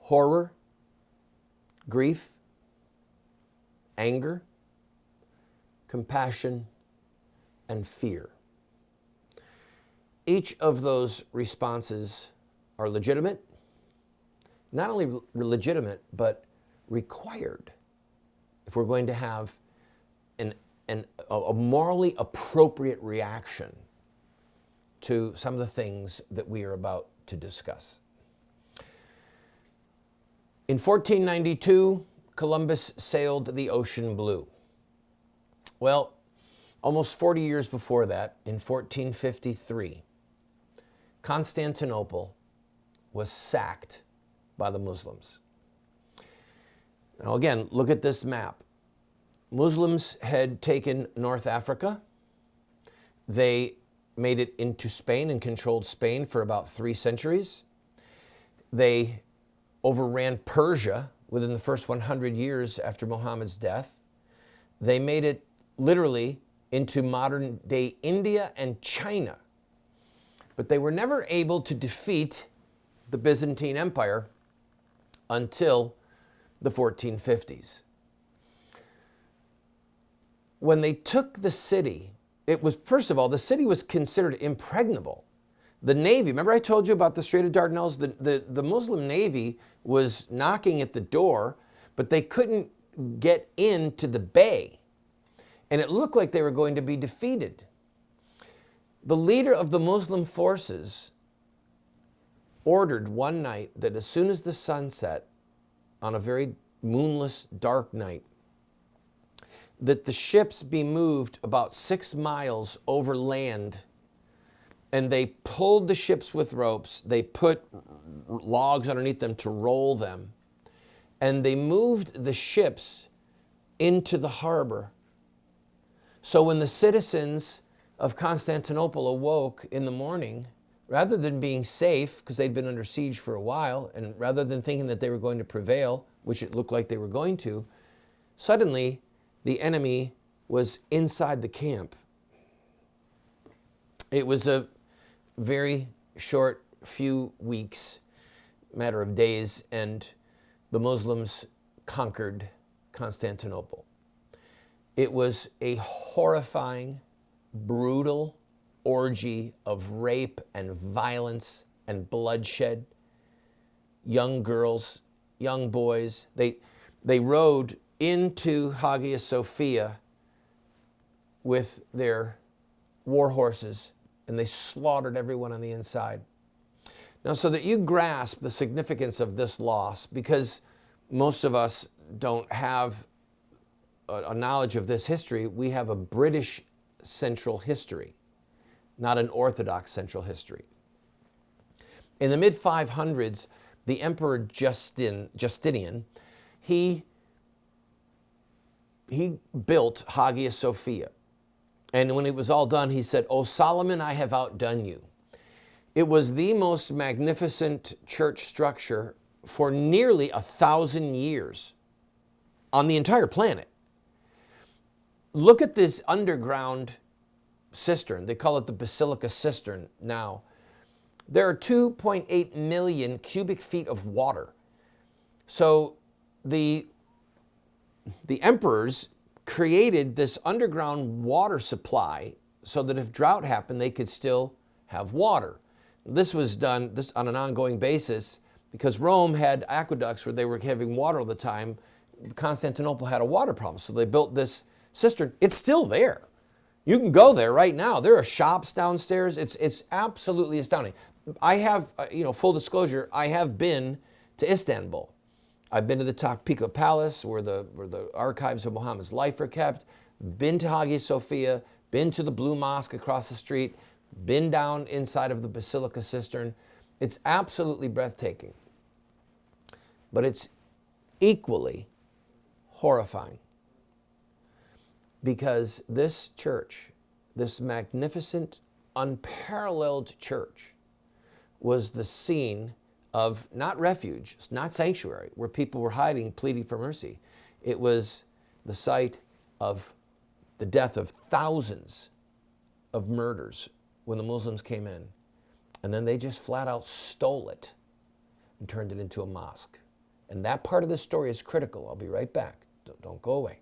horror, grief, anger, compassion, and fear. Each of those responses are legitimate, not only legitimate, but required if we're going to have a morally appropriate reaction to some of the things that we are about to discuss. In 1492, Columbus sailed the ocean blue. Well, almost 40 years before that, in 1453, Constantinople was sacked by the Muslims. Now again, look at this map. Muslims had taken North Africa. They made it into Spain and controlled Spain for about 3 centuries. They overran Persia within the first 100 years after Muhammad's death. They made it literally into modern-day India and China. But they were never able to defeat the Byzantine Empire until the 1450s. When they took the city, it was, first of all, the city was considered impregnable. The Navy, remember I told you about the Strait of Dardanelles? The Muslim Navy was knocking at the door, but they couldn't get into the bay. And it looked like they were going to be defeated. The leader of the Muslim forces ordered one night that as soon as the sun set, on a very moonless, dark night, that the ships be moved about 6 miles over land, and they pulled the ships with ropes. They put logs underneath them to roll them, and they moved the ships into the harbor. So when the citizens of Constantinople awoke in the morning, rather than being safe, because they'd been under siege for a while, and rather than thinking that they were going to prevail, which it looked like they were going to, suddenly the enemy was inside the camp. It was a very short few weeks, matter of days, and the Muslims conquered Constantinople. It was a horrifying, brutal orgy of rape and violence and bloodshed. Young girls, young boys, they rode into Hagia Sophia with their war horses, and they slaughtered everyone on the inside. Now, so that you grasp the significance of this loss, because most of us don't have a knowledge of this history, we have a British central history, not an Orthodox central history. In the mid-500s, the Emperor Justinian, he built Hagia Sophia. And when it was all done, he said, "O Solomon, I have outdone you." It was the most magnificent church structure for nearly 1,000 years on the entire planet. Look at this underground cistern. They call it the Basilica Cistern now. There are 2.8 million cubic feet of water. So the emperors created this underground water supply so that if drought happened, they could still have water. This was done on an ongoing basis because Rome had aqueducts where they were having water all the time. Constantinople had a water problem, so they built this cistern. It's still there. You can go there right now. There are shops downstairs. It's absolutely astounding. I have, full disclosure, I have been to Istanbul. I've been to the Topkapi Palace where the archives of Muhammad's life are kept, been to Hagia Sophia, been to the Blue Mosque across the street, been down inside of the Basilica Cistern. It's absolutely breathtaking. But it's equally horrifying because this church, this magnificent, unparalleled church, was the scene of not refuge, not sanctuary, where people were hiding, pleading for mercy. It was the site of the death of thousands of murders when the Muslims came in. And then they just flat out stole it and turned it into a mosque. And that part of the story is critical. I'll be right back. Don't go away.